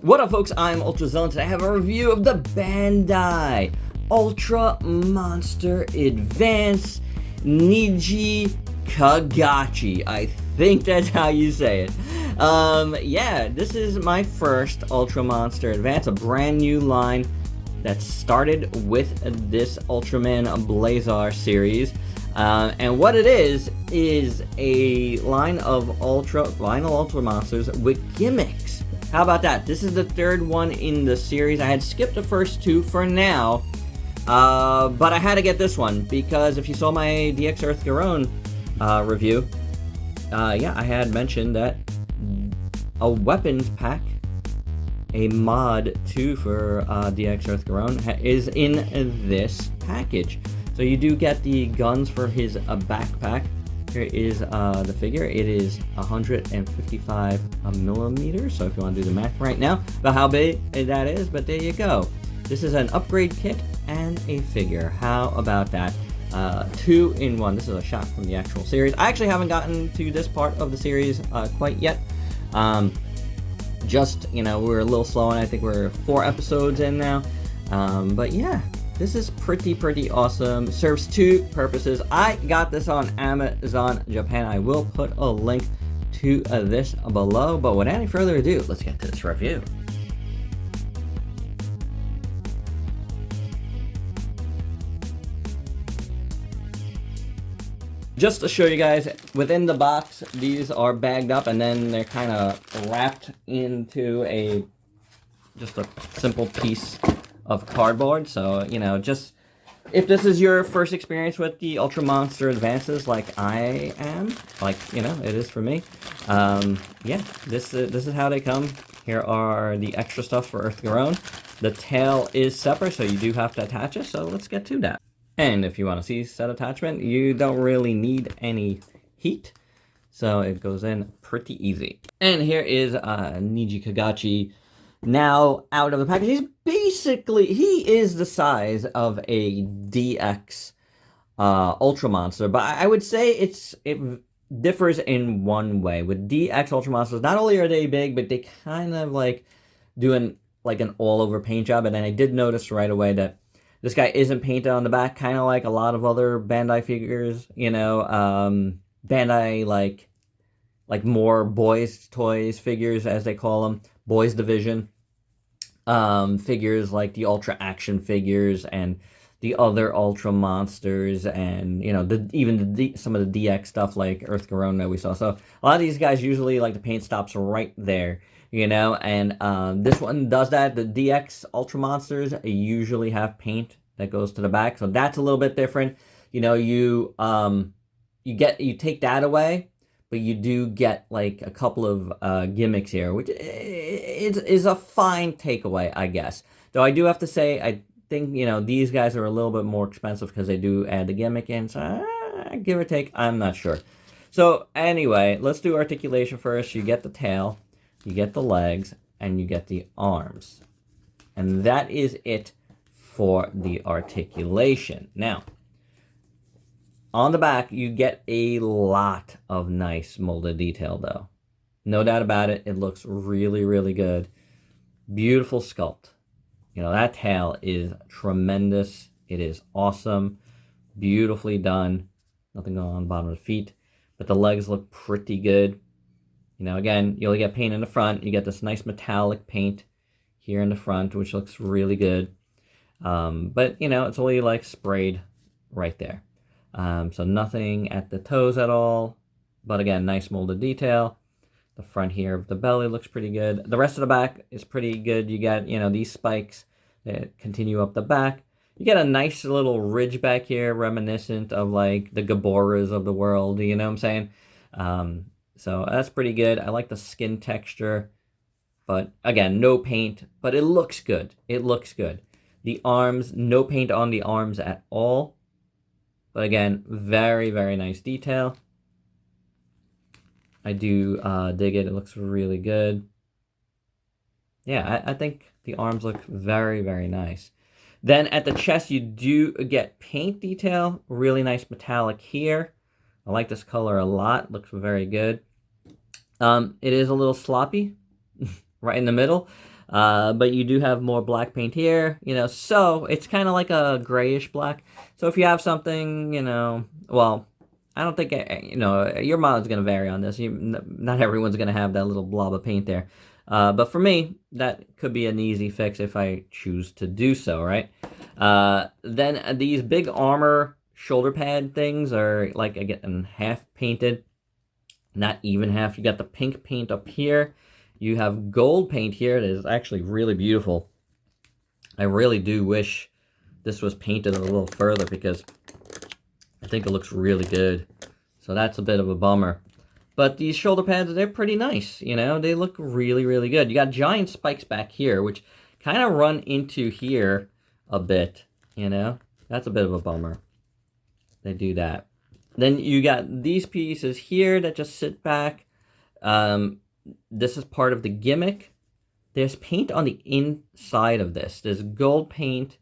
What up, folks? I'm Ultrazillatoys. I have a review of the Bandai Ultra Monster Advance Nijikagachi. I think that's how you say it. Yeah, this is my first Ultra Monster Advance, a brand new line that started with this Ultraman Blazar series. And what it is a line of vinyl Ultra Monsters with gimmicks. How about that? This is the third one in the series. I had skipped the first two for now, but I had to get this one because if you saw my DX Earth Garon review, yeah, I had mentioned that a weapons pack, a mod 2 for DX Earth Garon, is in this package. So you do get the guns for his backpack. Here is the figure. It is 155 millimeters. So if you want to do the math right now about how big that is, but there you go. This is an upgrade kit and a figure. How about that? 2 in 1. This is a shot from the actual series. I actually haven't gotten to this part of the series quite yet. Just, you know, we're a little slow, and I think we're 4 episodes in now. But yeah. This is pretty awesome. Serves 2 purposes. I got this on Amazon Japan. I will put a link to this below. But without any further ado, let's get to this review. Just to show you guys, within the box, these are bagged up and then they're kind of wrapped into just a simple piece of cardboard. So, you know, just if this is your first experience with the Ultra Monster Advances like I am, like, you know, it is for me, yeah, this is how they come. Here are the extra stuff for Earth Garon. The tail is separate, so you do have to attach it, so let's get to that. And if you want to see set attachment, you don't really need any heat, so it goes in pretty easy. And here is Nijikagachi now out of the package. He is the size of a DX Ultra Monster, but I would say it differs in one way. With DX Ultra Monsters, not only are they big, but they kind of like doing like an all-over paint job. And then I did notice right away that this guy isn't painted on the back, kind of like a lot of other Bandai figures, you know. Bandai like more boys toys figures, as they call them, boys division. Figures like the Ultra Action figures and the other Ultra Monsters, and, you know, some of the DX stuff like Earth Garon that we saw. So a lot of these guys usually, like, the paint stops right there, you know, and this one does that. The DX Ultra Monsters usually have paint that goes to the back, so that's a little bit different. You know, you take that away, but you do get like a couple of gimmicks here, which is a fine takeaway, I guess. Though I do have to say, I think, you know, these guys are a little bit more expensive because they do add the gimmick in, so give or take, I'm not sure. So anyway, let's do articulation first. You get the tail, you get the legs, and you get the arms. And that is it for the articulation. Now, on the back, you get a lot of nice molded detail, though. No doubt about it. It looks really good. Beautiful sculpt. You know, that tail is tremendous. It is awesome. Beautifully done. Nothing going on the bottom of the feet. But the legs look pretty good. You know, again, you only get paint in the front. You get this nice metallic paint here in the front, which looks really good. But, you know, it's only like sprayed right there. So nothing at the toes at all, but again, nice molded detail. The front here of the belly looks pretty good. The rest of the back is pretty good. You got, you know, these spikes that continue up the back. You get a nice little ridge back here, reminiscent of like the Gaboras of the world, you know what I'm saying? So that's pretty good. I like the skin texture, but again, no paint, but it looks good. It looks good. The arms, no paint on the arms at all. But again, very nice detail. I do dig it. It looks really good. Yeah, I think the arms look very nice. Then at the chest, you do get paint detail. Really nice metallic here. I like this color a lot. Looks very good. It is a little sloppy right in the middle. But you do have more black paint here, you know, so it's kind of like a grayish black. So if you have something, you know, well, I don't think, you know, your mileage is going to vary on this. Not everyone's going to have that little blob of paint there. But for me, that could be an easy fix if I choose to do so, right? Then these big armor shoulder pad things are like, again, half painted. Not even half. You got the pink paint up here. You have gold paint here. It is actually really beautiful. I really do wish this was painted a little further because I think it looks really good. So that's a bit of a bummer. But these shoulder pads, they're pretty nice, you know? They look really, really good. You got giant spikes back here, which kind of run into here a bit, you know? That's a bit of a bummer. They do that. Then you got these pieces here that just sit back. This is part of the gimmick. There's paint on the inside of this. There's gold paint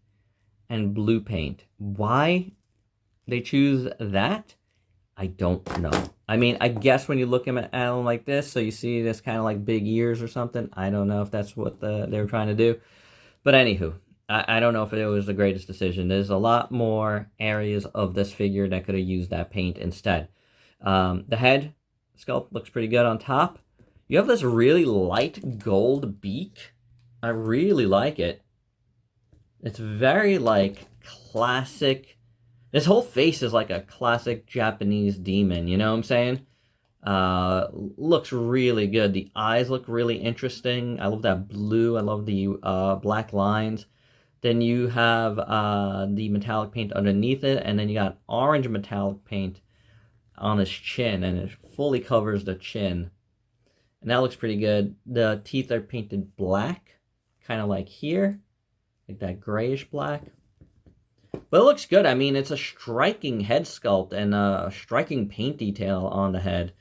and blue paint. Why they choose that, I don't know. I mean, I guess when you look at them like this, so you see this kind of like big ears or something. I don't know if that's what they were trying to do. But anywho, I don't know if it was the greatest decision. There's a lot more areas of this figure that could have used that paint instead. The head sculpt looks pretty good on top. You have this really light gold beak. I really like it. It's very like classic. This whole face is like a classic Japanese demon, you know what I'm saying? Looks really good. The eyes look really interesting. I love that blue. I love the black lines. Then you have the metallic paint underneath it, and then you got orange metallic paint on his chin, and it fully covers the chin. And that looks pretty good. The teeth are painted black, kind of like here, like that grayish black. But it looks good. I mean, it's a striking head sculpt and a striking paint detail on the head.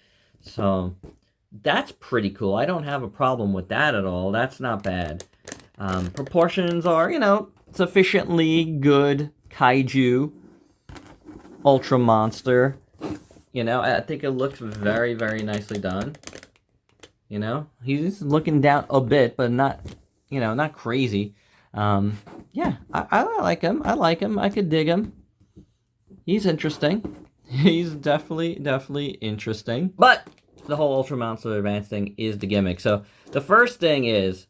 So that's pretty cool. I don't have a problem with that at all. That's not bad. Proportions are, you know, sufficiently good kaiju ultra monster. You know, I think it looks very, very nicely done. You know, he's looking down a bit, but not, you know, not crazy. Yeah, I like him. I like him. I could dig him. He's interesting. He's definitely interesting. But the whole Ultra Monster Advance thing is the gimmick. So the first thing is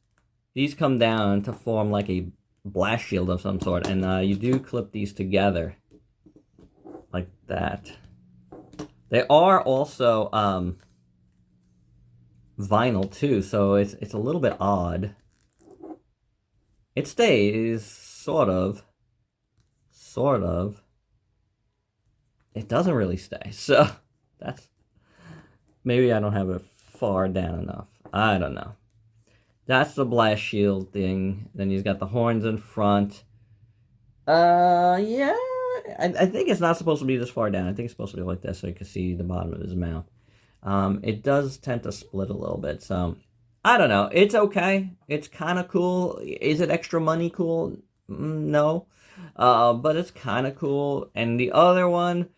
these come down to form like a blast shield of some sort, and you do clip these together like that. They are also vinyl too, so it's a little bit odd. It stays sort of. It doesn't really stay, so that's maybe I don't have it far down enough. I don't know. That's the blast shield thing. Then he's got the horns in front. Yeah, I think it's not supposed to be this far down. I think it's supposed to be like this so you can see the bottom of his mouth. It does tend to split a little bit, so I don't know. It's okay. It's kind of cool. Is it extra money cool? No. But it's kind of cool. And the other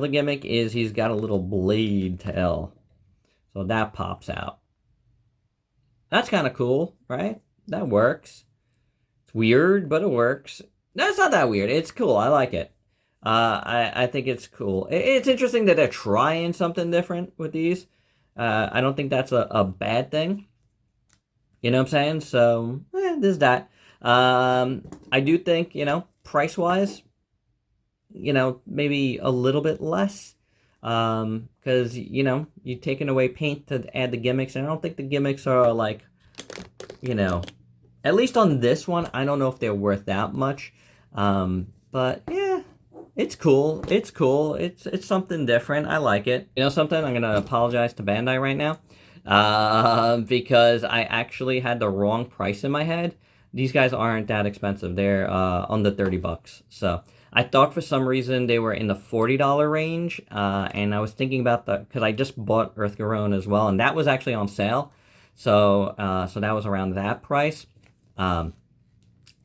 gimmick is he's got a little blade tail. So that pops out. That's kind of cool, right? That works. It's weird, but it works. That's not that weird. It's cool. I like it. I think it's cool. It's interesting that they're trying something different with these. I don't think that's a bad thing. You know what I'm saying? So, there's that. I do think, you know, price-wise, you know, maybe a little bit less. Because, you know, you're taking away paint to add the gimmicks. And I don't think the gimmicks are, like, you know, at least on this one, I don't know if they're worth that much. But, yeah, it's cool. It's cool. It's something different. I like it. You know something? I'm going to apologize to Bandai right now. Because I actually had the wrong price in my head. These guys aren't that expensive. They're under 30 bucks. So I thought for some reason they were in the $40 range. And I was thinking about because I just bought Earth Garon as well, and that was actually on sale. So so that was around that price.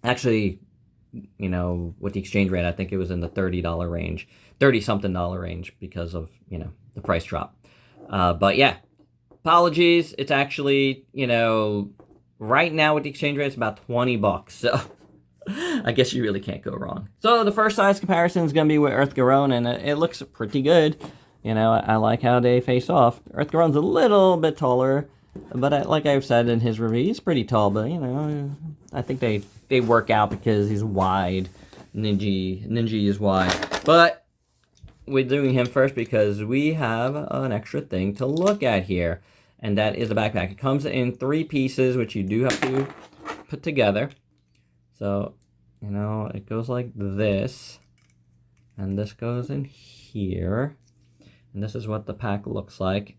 Actually, you know, with the exchange rate, I think it was in the $30 range, $30-something range because of, you know, the price drop. But yeah. Apologies, it's actually, you know, right now with the exchange rate, it's about 20 bucks. So I guess you really can't go wrong. So the first size comparison is going to be with Earth Garon, and it looks pretty good. You know, I like how they face off. Earth Garon's a little bit taller, but like I've said in his review, he's pretty tall. But, you know, I think they work out because he's wide. Ninja is wide. But we're doing him first because we have an extra thing to look at here. And that is the backpack. It comes in 3 pieces, which you do have to put together. So, you know, it goes like this. And this goes in here. And this is what the pack looks like.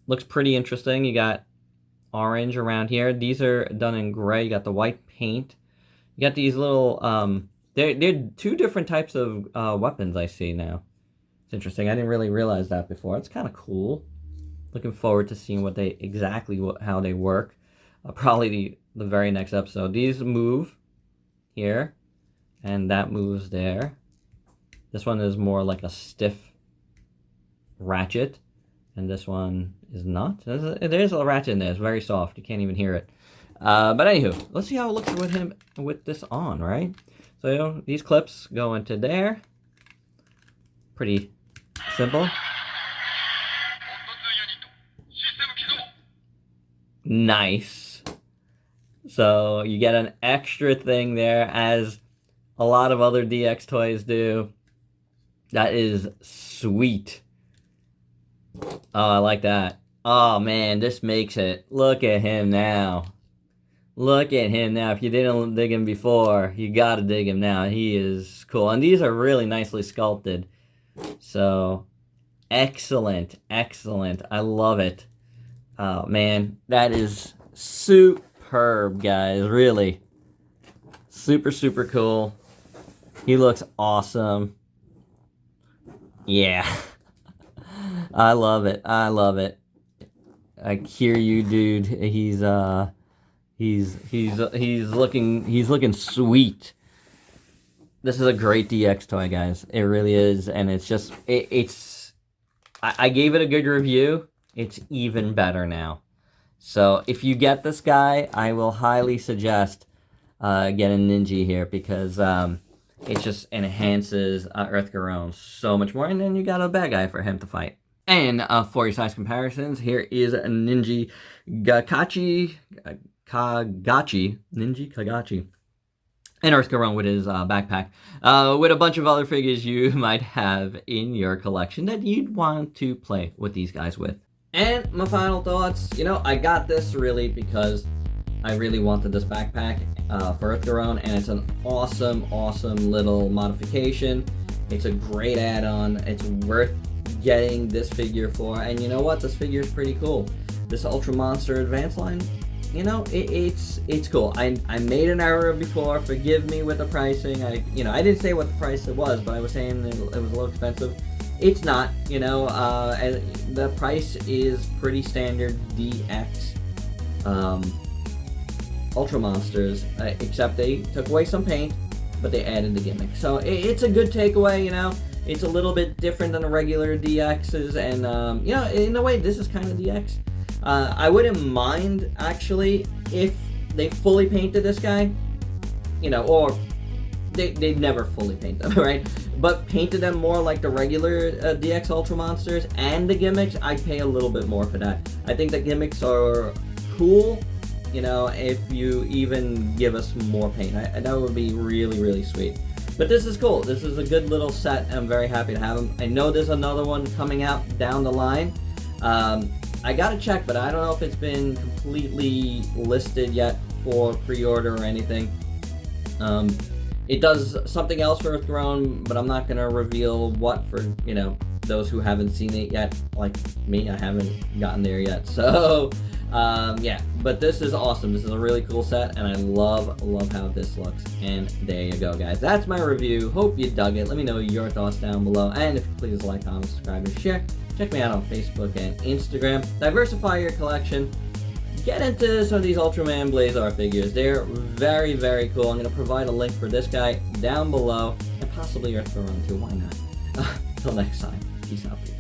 Looks pretty interesting. You got orange around here. These are done in gray. You got the white paint. You got these little, they're 2 different types of weapons I see now. It's interesting. I didn't really realize that before. It's kind of cool. Looking forward to seeing what they how they work. Probably the very next episode. These move here, and that moves there. This one is more like a stiff ratchet, and this one is not. There's a ratchet in there. It's very soft. You can't even hear it. But anywho, let's see how it looks with him with this on, right? So, you know, these clips go into there. Pretty simple. Nice. So you get an extra thing there, as a lot of other DX toys do. That is sweet. Oh, I like that. Oh man, this makes it. Look at him now. Look at him now. If you didn't dig him before, you gotta dig him now. He is cool. And these are really nicely sculpted. So, excellent. Excellent. I love it. Oh man, that is superb, guys. Really. Super, super cool. He looks awesome. Yeah. I love it. I love it. I hear you, dude. He's looking sweet. This is a great DX toy, guys. It really is, and it's just I gave it a good review. It's even better now. So if you get this guy, I will highly suggest getting Ninja here, because it just enhances Earth Garon so much more, and then you got a bad guy for him to fight. And for your size comparisons, here is a Nijikagachi, and Earth Garon with his backpack, with a bunch of other figures you might have in your collection that you'd want to play with these guys with. And my final thoughts, you know, I got this really because I really wanted this backpack for Earth Garon, and it's an awesome, awesome little modification. It's a great add-on. It's worth getting this figure for, and you know what? This figure is pretty cool. This Ultra Monster Advanced line, you know, it's cool. I made an error before. Forgive me with the pricing. I didn't say what the price it was, but I was saying it was a little expensive. It's not, you know. The price is pretty standard DX Ultra Monsters, except they took away some paint, but they added the gimmick. So it's a good takeaway, you know. It's a little bit different than the regular DXs, and you know, in a way, this is kind of DX. I wouldn't mind, actually, if they fully painted this guy, you know, or they never fully paint them, right? But painted them more like the regular DX Ultra Monsters and the gimmicks. I'd pay a little bit more for that. I think the gimmicks are cool, you know, if you even give us more paint. That would be really, really sweet. But this is cool. This is a good little set. I'm very happy to have them. I know there's another one coming out down the line. I gotta check, but I don't know if it's been completely listed yet for pre-order or anything. It does something else for Earth Garon, but I'm not gonna reveal what, for, you know, those who haven't seen it yet, like me. I haven't gotten there yet. So yeah, but this is awesome. This is a really cool set, and I love how this looks. And there you go, guys. That's my review. Hope you dug it. Let me know your thoughts down below, and if you please like, comment, subscribe, and share. Check me out on Facebook and Instagram. Diversify your collection. Get into some of these Ultraman Blazar figures. They're very, very cool. I'm going to provide a link for this guy down below, and possibly Earth Garon too. Why not? Until next time. Peace out, people.